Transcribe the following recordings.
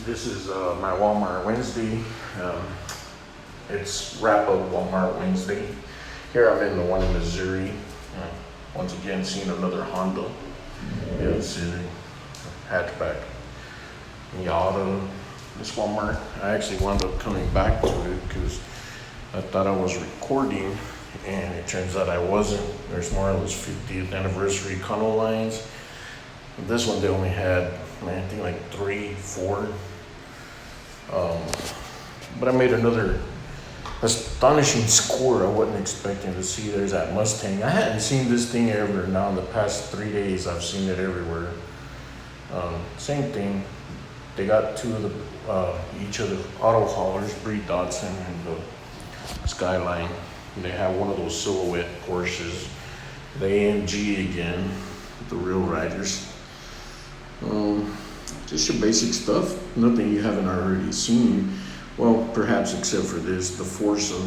This is my Walmart Wednesday. Um, it's wrap up Walmart Wednesday. Here I'm in the one in Missouri. Once again, seeing another Honda. Yeah, it's a hatchback. Miata. This Walmart. I actually wound up coming back to it because I thought I was recording, and it turns out I wasn't. There's more of those 50th anniversary Econo lines. This one they only had, I think like 3, 4. But I made another astonishing score I wasn't expecting to see. There's that Mustang. I hadn't seen this thing ever. Now in the past 3 days, I've seen it everywhere. Same thing. They got two of the each of the auto haulers, Bree Dodson and the Skyline. They have one of those silhouette Porsches. The AMG again, the real riders. Just your basic stuff. Nothing you haven't already seen. Well, perhaps except for this, the Forza,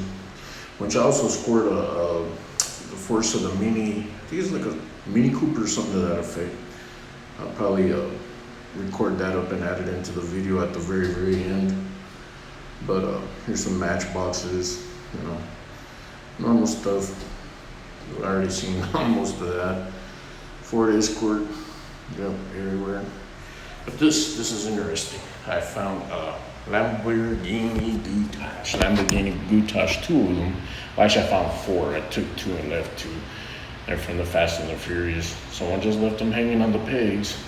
which I also scored the Forza, the Mini. I think it's like a Mini Cooper or something to that effect. I'll probably record that up and add it into the video at the very end. But here's some matchboxes, normal stuff. I've already seen most of that. Ford Escort, yep, everywhere. But this is interesting. I found Lamborghini Countach, 2 of them. Well, actually, I found 4. I took 2 and left 2. They're from the Fast and the Furious. Someone just left them hanging on the pegs.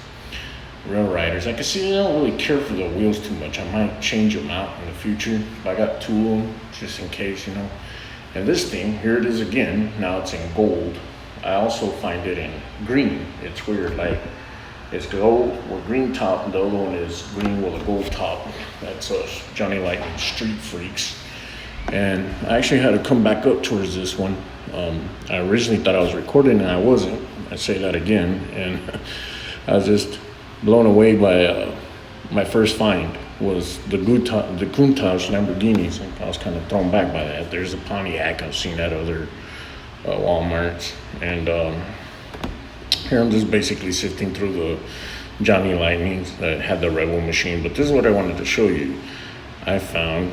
Rail riders. I can see I don't really care for the wheels too much. I might change them out in the future. I got 2 of them just in case, And this thing, here it is again. Now it's in gold. I also find it in green. It's weird, like it's gold with green top, and the other one is green with a gold top. That's us, Johnny Lightning Street Freaks. And I actually had to come back up towards this one. I originally thought I was recording, and I wasn't. I say that again, and I was just blown away by my first find was the Countach Lamborghinis. I was kind of thrown back by that. There's a Pontiac I've seen at other Walmarts, and here I'm just basically sifting through the Johnny Lightnings that had the Rebel machine. But this is what I wanted to show you. I found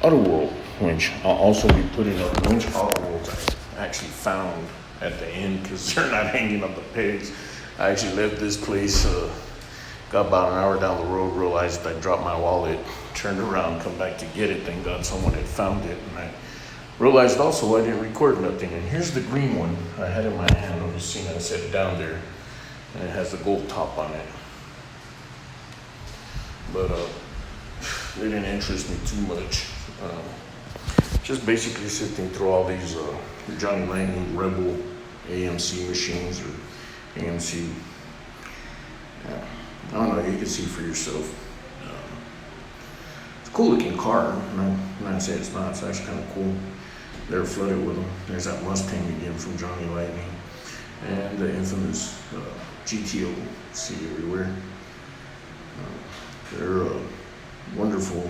Auto World, which I'll also be putting up. Which Auto Worlds I actually found at the end because they're not hanging on the pegs. I actually left this place, got about an hour down the road, realized I dropped my wallet, turned around, come back to get it. Thank God someone had found it, and I realized also I didn't record nothing. And here's the green one I had in my hand. I've just seen it. I set it down there, and it has the gold top on it. But it didn't interest me too much. Just basically sifting through all these Johnny Lightning Rebel AMC machines or AMC. Yeah. I don't know. You can see for yourself. It's a cool looking car. I'm not saying it's not. It's actually kind of cool. They're flooded with them. There's that Mustang again from Johnny Lightning. And the infamous GTO. See everywhere. They're wonderful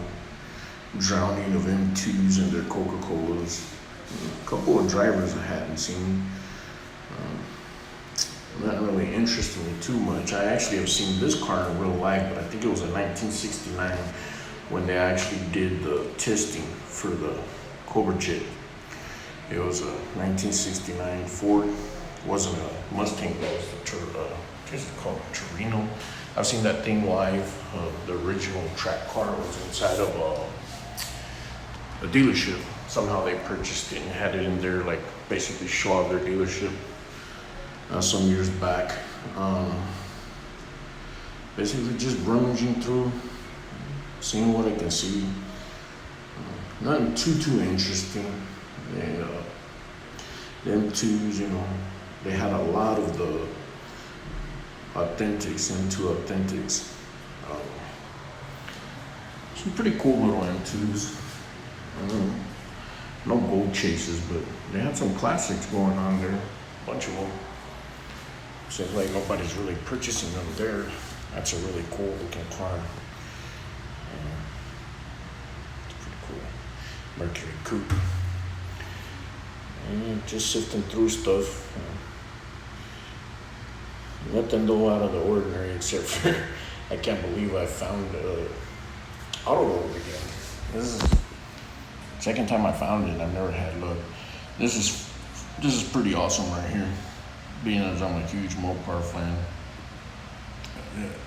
drowning of M2s and their Coca-Colas. A couple of drivers I hadn't seen. Not really interested me too much. I actually have seen this car in real life, but I think it was in 1969 when they actually did the testing for the Cobra Jet. It was a 1969 Ford. It wasn't a Mustang, though. It was called a Torino. I've seen that thing live. The original track car was inside of a dealership. Somehow they purchased it and had it in there, like basically show off their dealership some years back. Basically just rummaging through, seeing what I can see. Nothing too interesting. And them twos, they had a lot of the authentics, M2 authentics. Some pretty cool little M2s. No gold chases, but they had some classics going on there. A bunch of them. Seems like nobody's really purchasing them there. That's a really cool looking car. It's pretty cool. Mercury Coupe. And just sifting through stuff. Nothing though out of the ordinary except for I can't believe I found auto world again. This is second time I found it and I've never had luck. This is pretty awesome right here. Being as I'm a huge Mopar fan,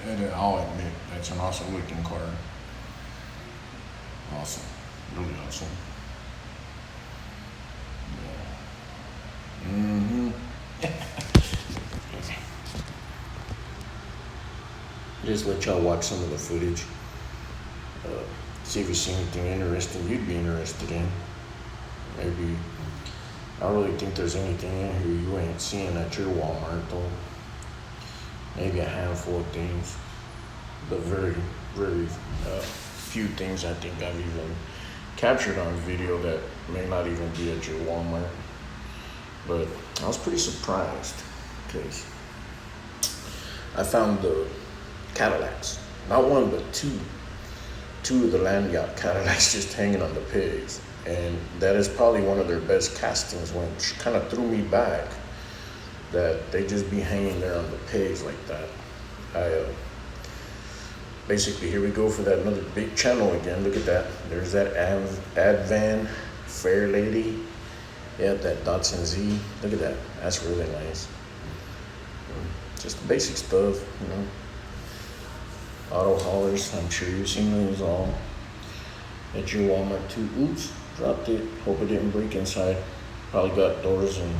and I'll admit that's an awesome looking car. Awesome, really awesome. Yeah. Just let y'all watch some of the footage. See if you see anything interesting you'd be interested in. Maybe. I don't really think there's anything in here you ain't seeing at your Walmart though. Maybe a handful of things, but very, very few things I think I've even captured on video that may not even be at your Walmart. But I was pretty surprised because I found the Cadillacs, not one but two of the land yacht Cadillacs just hanging on the pegs. And that is probably one of their best castings, which kind of threw me back that they just be hanging there on the pegs like that. Basically, here we go for that another big channel again. Look at that. There's that Advan Fair Lady. Yeah, that Datsun Z. Look at that. That's really nice. Just the basic stuff, you know. Auto haulers. I'm sure you've seen those all at your Walmart too. Oops, dropped it. Hope it didn't break inside. Probably got doors and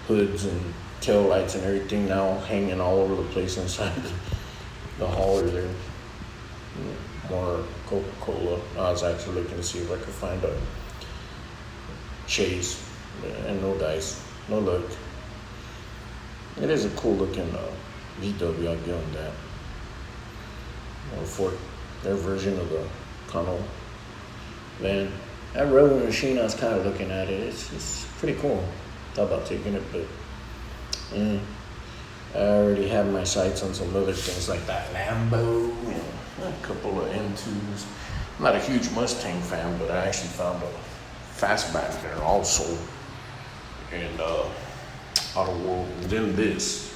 hoods and tail lights and everything now hanging all over the place inside the hauler there. More Coca-Cola. I was actually looking to see if I could find a Chase, and no dice, no luck. It is a cool looking VW, I'll give them that. Or for their version of the Kano van. That rowing machine, I was kind of looking at it. It's pretty cool. Thought about taking it, but I already have my sights on some other things like that Lambo and a couple of M2s. I'm not a huge Mustang fan, but I actually found a fastback there also. And Auto World. And then this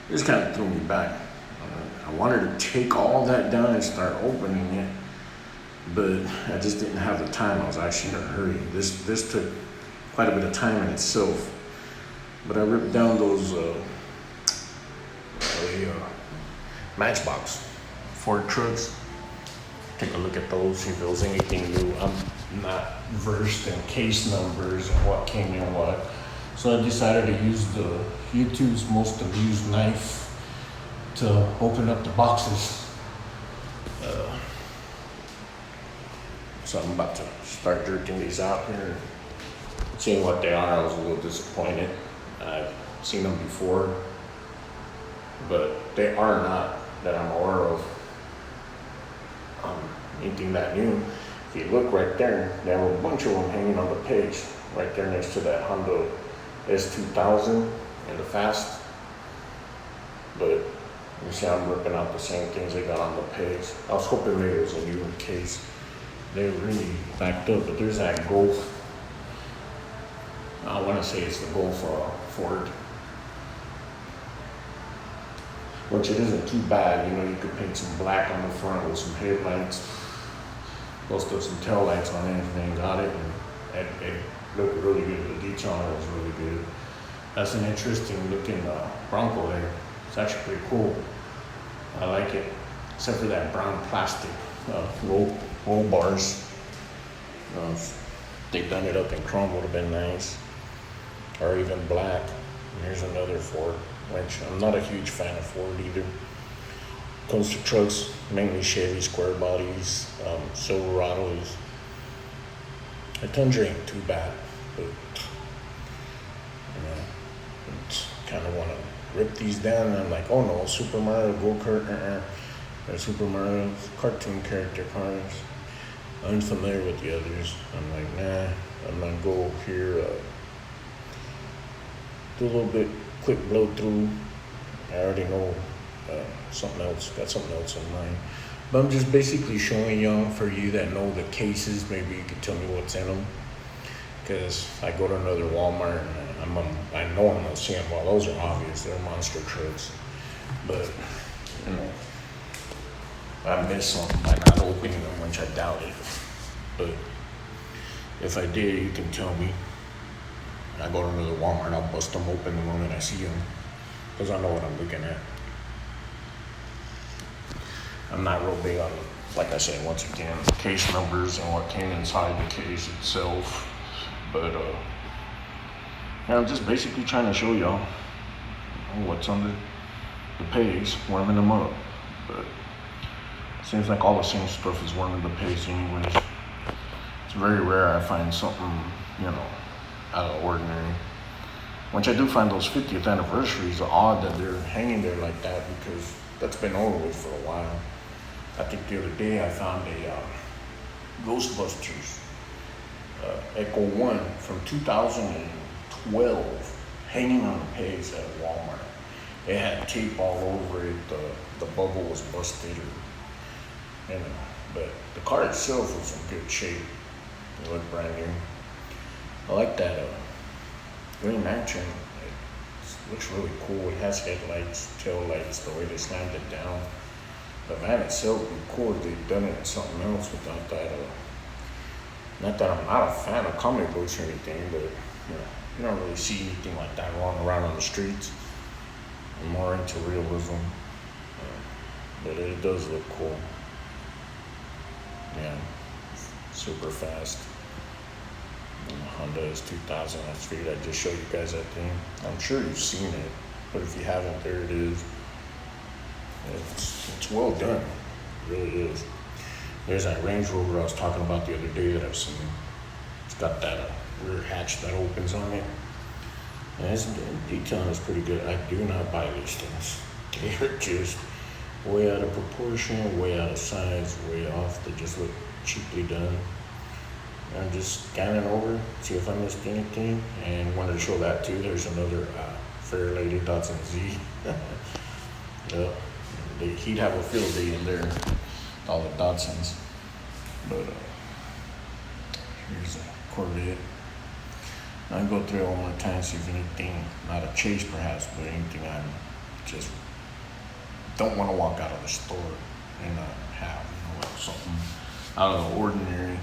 kind of threw me back. I wanted to take all that down and start opening it, but I just didn't have the time. I was actually in a hurry. This took quite a bit of time in itself. But I ripped down those Matchbox Ford trucks. Take a look at those, see if there was anything new. I'm not versed in case numbers and what came in what. So I decided to use the YouTube's most abused knife to open up the boxes. So I'm about to start jerking these out here. Seeing what they are, I was a little disappointed. I've seen them before, but they are not, that I'm aware of, anything that new. If you look right there, they have a bunch of them hanging on the page, right there next to that Honda S2000 and the Fast. But you see I'm ripping out the same things they got on the page. I was hoping maybe it was a new case. They really backed up, but there's that Golf. I want to say it's the Golf Ford, which it isn't too bad. You know, you could paint some black on the front with some headlights, most of some tail lights on it, and then got it, and it looked really good. The detail on it was really good. That's an interesting looking Bronco there. It's actually pretty cool. I like it, except for that brown plastic roll bars. If they'd done it up in chrome, would have been nice, or even black. And here's another Ford, which I'm not a huge fan of Ford either. Comes to trucks, mainly Chevy square bodies, Silverados. A Tundra ain't too bad, but kind of want to rip these down. And I'm like, oh no, Super Mario go-kart, or Super Mario cartoon character cars. Unfamiliar with the others. I'm like, nah, I'm gonna go here, do a little bit quick blow through. I already know something else, got something else in mind. But I'm just basically showing y'all, for you that know the cases, maybe you can tell me what's in them. Because I go to another Walmart and I know I'm gonna see them. Well, those are obvious, they're monster trucks. But, you know, I missed something by not opening them, which I doubt it. But if I did, you can tell me. I go to another Walmart, I'll bust them open the moment I see them, because I know what I'm looking at. I'm not real big on, like I said, once again, case numbers and what came inside the case itself. But I'm just basically trying to show y'all what's under the page, warming them up. But it seems like all the same stuff is warming the page anyways. It's very rare I find something, out of the ordinary. Which I do find those 50th anniversaries odd that they're hanging there like that, because that's been over with for a while. I think the other day I found a Ghostbusters Echo 1 from 2012 hanging on the pegs at Walmart. It had tape all over it, the bubble was busted, but the car itself was in good shape. It looked brand new. I like that Green Lantern. It looks really cool. It has headlights, tail lights, the way they slammed it down. The van itself would be cool if they'd done it in something else without that. Not that I'm not a fan of comic books or anything, but you don't really see anything like that rolling around on the streets. I'm more into realism, but it does look cool. Yeah, super fast. Honda is 2000. I figured I'd just show you guys that thing. I'm sure you've seen it, but if you haven't, there it is. It's well done. It really is. There's that Range Rover I was talking about the other day that I've seen. It's got that rear hatch that opens on it. And the detailing is pretty good. I do not buy these things. They're just way out of proportion, way out of size, way off. They just look cheaply done. I'm just scanning over, see if I missed anything, and wanted to show that too. There's another Fairlady Datsun Z. Yep. He'd have a field day in there, all the Datsuns. But here's a Corvette. I'll go through it one more time, see if anything, not a chase perhaps, but anything I just don't want to walk out of the store and not have, something out of the ordinary.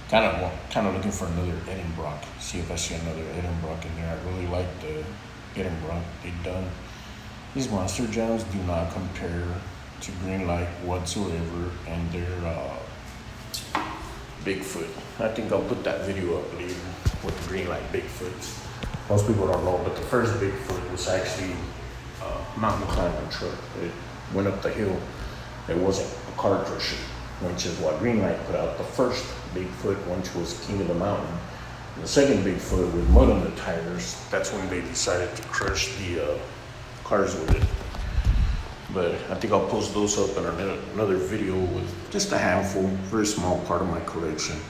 Kind of looking for another Edenbrock. See if I see another Edenbrock in there. I really like the Edenbrock they've done. These monster jams do not compare to Greenlight whatsoever, and they're Bigfoot. I think I'll put that video up later with the Greenlight Bigfoots. Most people don't know, but the first Bigfoot was actually a mountain climbing truck. It went up the hill. It wasn't a car crusher, which is what Greenlight put out. The first Bigfoot, which was King of the Mountain. And the second Bigfoot with mud on the tires, that's when they decided to crush the cars with it. But I think I'll post those up in another video with just a handful, very small part of my collection.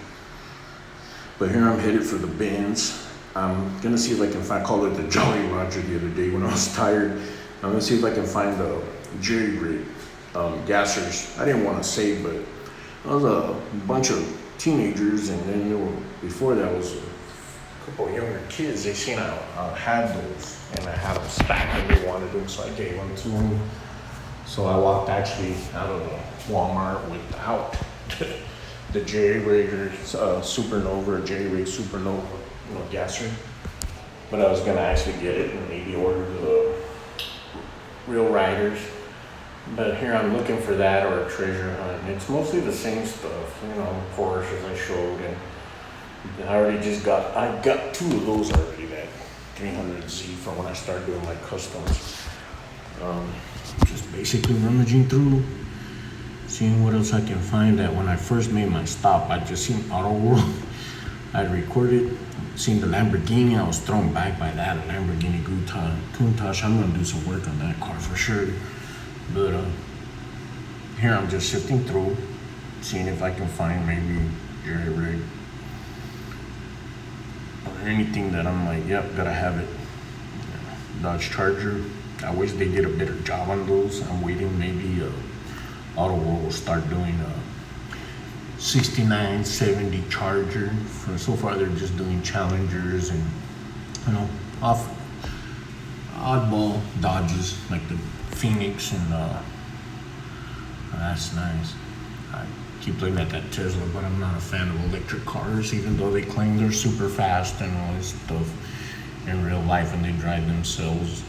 But here I'm headed for the bins. I'm gonna see if I can find, I called it the Jolly Roger the other day when I was tired. I'm gonna see if I can find the jerry rig gassers. I didn't want to say, but I was a bunch of teenagers, and then there were, before that was a couple of younger kids. They seen I had those, and I had them stacked, and they wanted them, so I gave them to them. So I walked actually out of the Walmart without the jerry rig Supernova, jerry rig Supernova, gasser. But I was gonna actually get it and maybe order the real riders. But here I'm looking for that or a treasure hunt. It's mostly the same stuff, of course, as I showed. And I got two of those already, that 300Z from when I started doing my customs. Just basically rummaging through, seeing what else I can find. That when I first made my stop, I just seen Auto World. I'd recorded, seen the Lamborghini. I was thrown back by that Lamborghini Countach. I'm gonna do some work on that car for sure. But here I'm just sifting through, seeing if I can find maybe jerry rig or anything that I'm like, yep, gotta have it. Dodge Charger. I wish they did a better job on those. I'm waiting, maybe Auto World will start doing a 69, 70 Charger. So far they're just doing Challengers and oddball Dodges like the Phoenix and that's nice. I keep looking at that Tesla, but I'm not a fan of electric cars, even though they claim they're super fast and all this stuff in real life, and they drive themselves.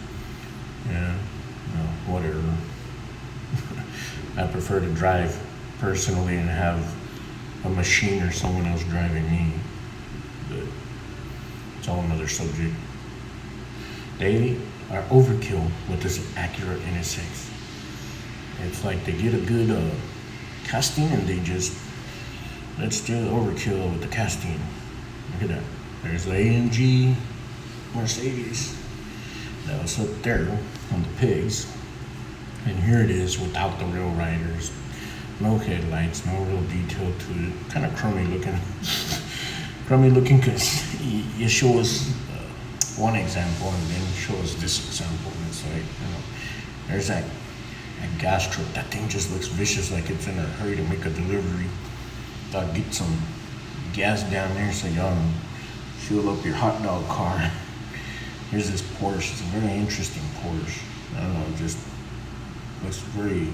Yeah, no, whatever. I prefer to drive personally and have a machine or someone else driving me, but it's all another subject. They are overkill with this Acura NSX. It's like they get a good casting and they just, let's do overkill with the casting. Look at that. There's the AMG Mercedes that was up there on the pigs. And here it is without the real riders. No headlights, no real detail to it. Kind of crummy looking. Crummy looking because you show us one example and then show us this example. And it's like, there's that gas truck. That thing just looks vicious, like it's in a hurry to make a delivery. Thought get some gas down there so y'all can fuel up your hot dog car. Here's this Porsche. It's a very interesting Porsche. I don't know, it just looks very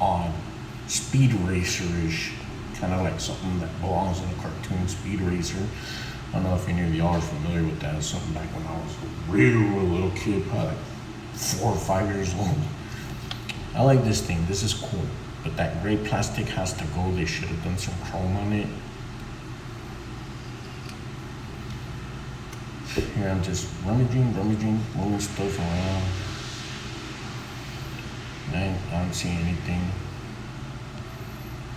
odd. Speed racer-ish. Kind of like something that belongs in a cartoon, Speed Racer. I don't know if any of y'all are familiar with that. It's something back when I was a real little kid, probably like 4 or 5 years old. I like this thing. This is cool. But that gray plastic has to go. They should have done some chrome on it. Here I'm just rummaging, moving stuff around. I don't see anything.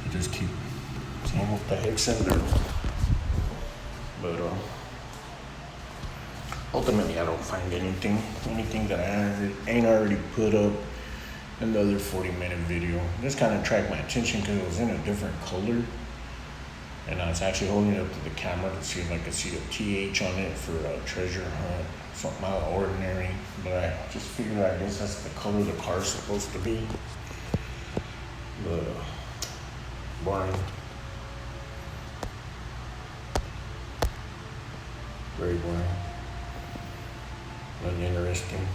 I just keep seeing what the heck's in there. But ultimately I don't find anything that I ain't already put up in the other 40-minute video. This kind of attracted my attention because it was in a different color. And I was actually holding it up to the camera to see if I could see the TH on it for a treasure hunt. Something out of ordinary. But I just figured I guess that's the color the car's supposed to be. But boring. Very boring. Nothing interesting.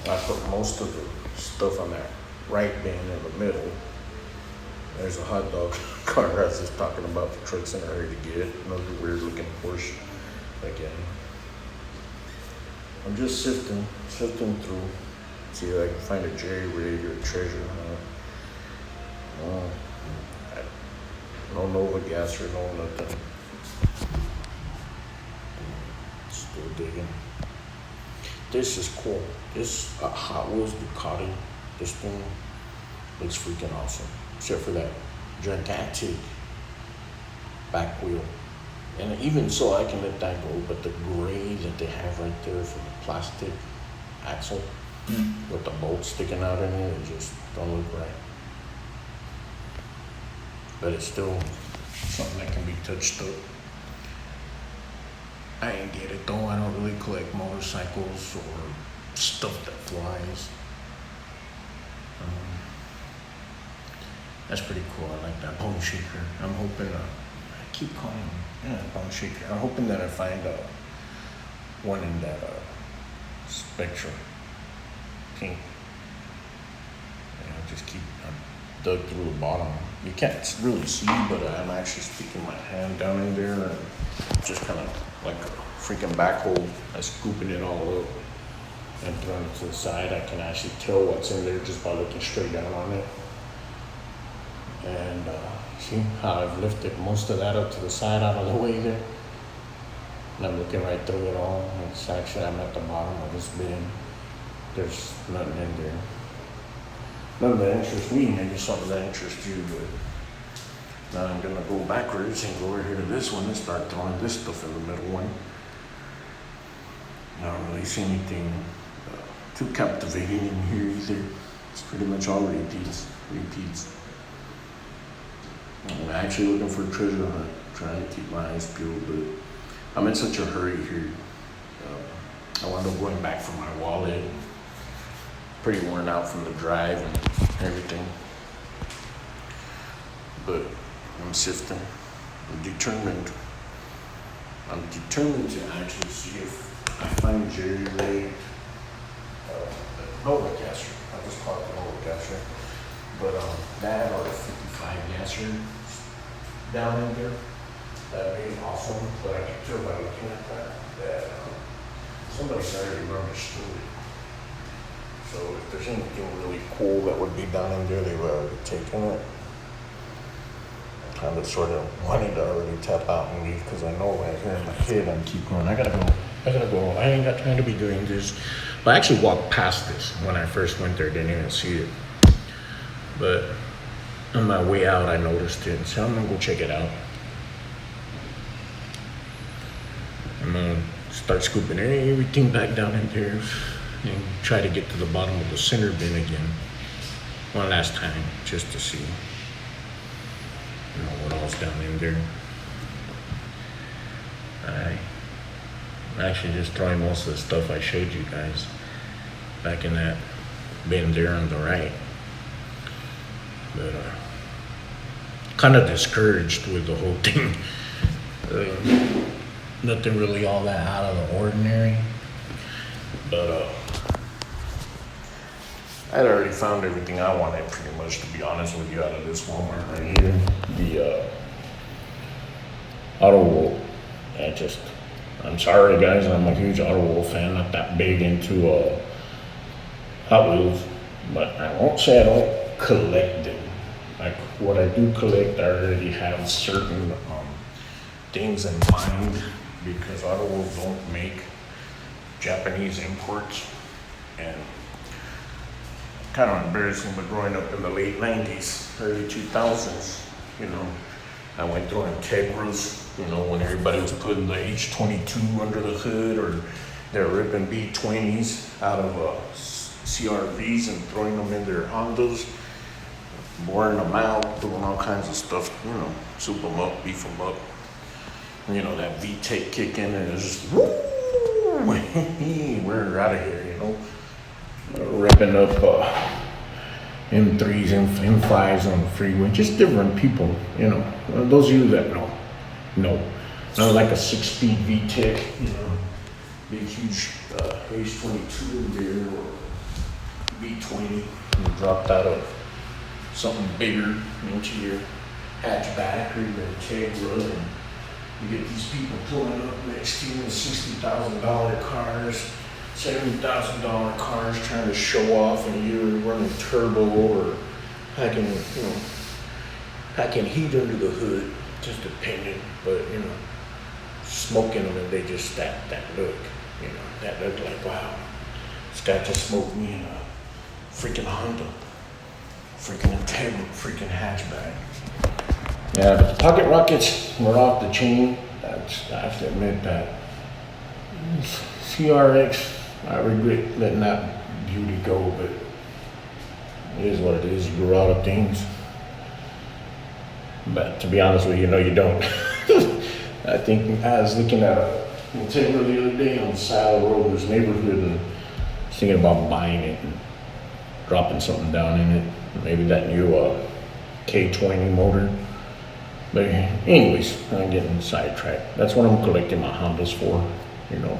I put most of the stuff on that right bin in the middle. There's a hot dog car I was just talking about. The truck's in a hurry to get. Another weird looking Porsche again. I'm just sifting through. See if I can find a jerry rig or a treasure hunt. No Nova gas or no nothing. Still digging. This is cool. This Hot Wheels Ducati. This thing looks freaking awesome. Except for that gigantic back wheel. And even so, I can let that go. But the gray that they have right there for the plastic axle with the bolts sticking out in it just don't look right. But it's still something that can be touched up. I ain't get it though. I don't really collect motorcycles or stuff that flies. That's pretty cool. I like that bone shaker. I'm hoping, I keep calling it, bone shaker. I'm hoping that I find one in that Spectrum pink. I just keep, I dug through the bottom. You can't really see, but I'm actually sticking my hand down in there and just kind of like a freaking backhoe. I'm scooping it all up and throwing it to the side. I can actually tell what's in there just by looking straight down on it. And see how I've lifted most of that up to the side out of the way there. And I'm looking right through it all. It's actually, I'm at the bottom of this bin. There's nothing in there. Nothing that interests me, maybe something that interests you, but now I'm gonna go backwards and go over here to this one and start throwing this stuff in the middle one. I don't really see anything too captivating in here either. It's pretty much all repeats. I'm actually looking for a treasure hunt, trying to keep my eyes peeled, but I'm in such a hurry here. I wound up going back for my wallet. Pretty worn out from the drive and everything. But I'm sifting. I'm determined to actually see if I find jerry rig Nova gasser. I just call it the Nova gasser. But that or a 55 gasser down in there, that'd be awesome. But I can tell by looking at that somebody's already understood it. So if there's anything really cool that would be down in there, they would already taken it. Kind of sort of wanted to already tap out and leave because I know right here in my head I'm keep going. I gotta go. I ain't got time to be doing this. But I actually walked past this when I first went there. Didn't even see it. But on my way out, I noticed it. So I'm gonna go check it out. I'm gonna start scooping everything back down in there and try to get to the bottom of the center bin again one last time just to see what all's down in there. I'm actually just throwing most of the stuff I showed you guys back in that bin there on the right. But kind of discouraged with the whole thing. Nothing really all that out of the ordinary. But I'd already found everything I wanted pretty much, to be honest with you, out of this Walmart right here. The Auto World. I'm sorry guys, I'm a huge Auto World fan, not that big into Hot Wheels, but I won't say I don't collect them. Like what I do collect, I already have certain things in mind because Auto World don't make Japanese imports, and kind of embarrassing, but growing up in the late 90s, early 2000s, I went through Integras, when everybody was putting the H22 under the hood, or they're ripping B20s out of CRVs and throwing them in their Hondas, boring them out, doing all kinds of stuff, soup them up, beef them up. That V-tape kick in and it's just, woo, we're out of here, ripping up M3s and M5s on the freeway, just different people, those of you that know. Not like a 6-speed V-Tech, big huge H22 there or V20 and dropped out of something bigger into your hatchback or your Integra, and you get these people pulling up next to you in $60,000 cars, $70,000 cars trying to show off, and you're running turbo or packing heat under the hood, just depending, but smoking them, and they just that look, that look like, wow, this guy just smoked me in a freaking Honda, freaking Integra, freaking hatchback. Yeah, but the pocket rockets were off the chain. I have to admit that. CRX, I regret letting that beauty go, but it is what it is. You grow out of things. But to be honest with you, no, you don't. I think I was looking at a Integra the other day on the side of the road in this neighborhood, and was thinking about buying it and dropping something down in it. Maybe that new K20 motor. But anyways, I'm getting sidetracked. That's what I'm collecting my Hondas for.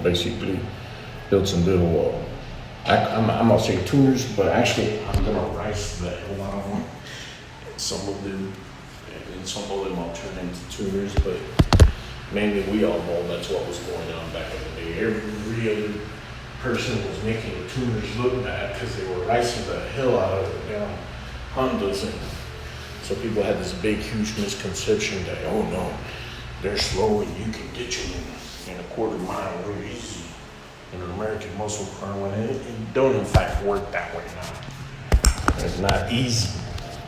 Basically build some little, I'm gonna say tuners, but actually I'm gonna rice the hell out of them. Some of them I'll turn into tuners, but mainly we all know that's what was going on back in the day. Every other person was making the tuners look bad because they were ricing the hell out of the damn Hondas, and so people had this big, huge misconception that, oh no, they're slow and you can get you in a quarter mile real easy in an American muscle car, when it don't in fact work that way now. It's not easy.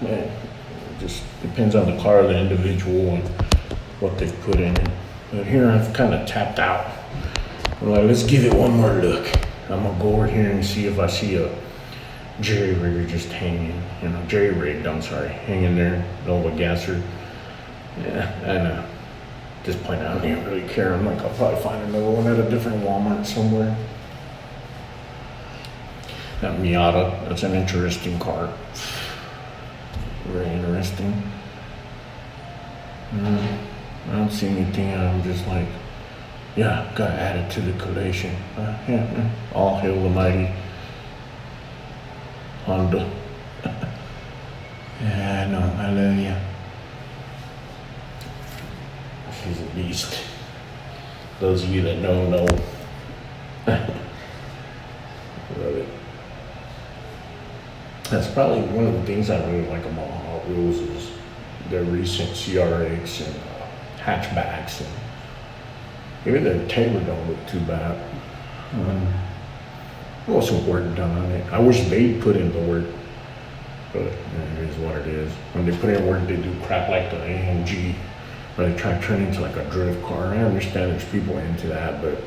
Man, it just depends on the car, the individual, and what they've put in it. But here I've kind of tapped out. I'm like, let's give it one more look. I'm gonna go over here and see if I see a jerry rigger just hanging, jerry rigged, hanging there, Nova gasser. Yeah, I know. At this point, I don't even really care. I'm like, I'll probably find another one at a different Walmart somewhere. That Miata, that's an interesting car. Very interesting. I don't see anything, I'm just like, yeah, gotta add it to the collection. All hail the mighty Honda. Yeah, I know, I love you. She's a beast. Those of you that know. Love it. That's probably one of the things I really like about Hot Wheels is their recent CRX and hatchbacks, and even their Taylor don't look too bad. Well, some work done on it. I wish they'd put in the work, but it is what it is. When they put in work, they do crap like the AMG, where they try to turn into like a drift car. I understand there's people into that, but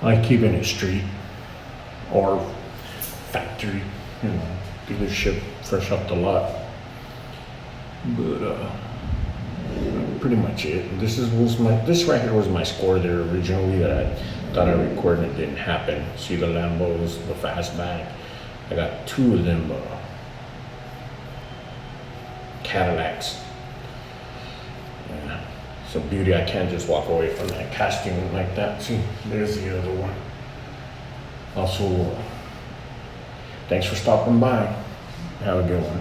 I like keeping it street or factory, dealership fresh off the lot. But pretty much it. This right here was my score there originally that I thought I recorded. It didn't happen. See the Lambos, the fastback. I got 2 of them Cadillacs. Yeah, it's a beauty. I can't just walk away from that casting like that. See, there's the other one. Also, thanks for stopping by. Have a good one.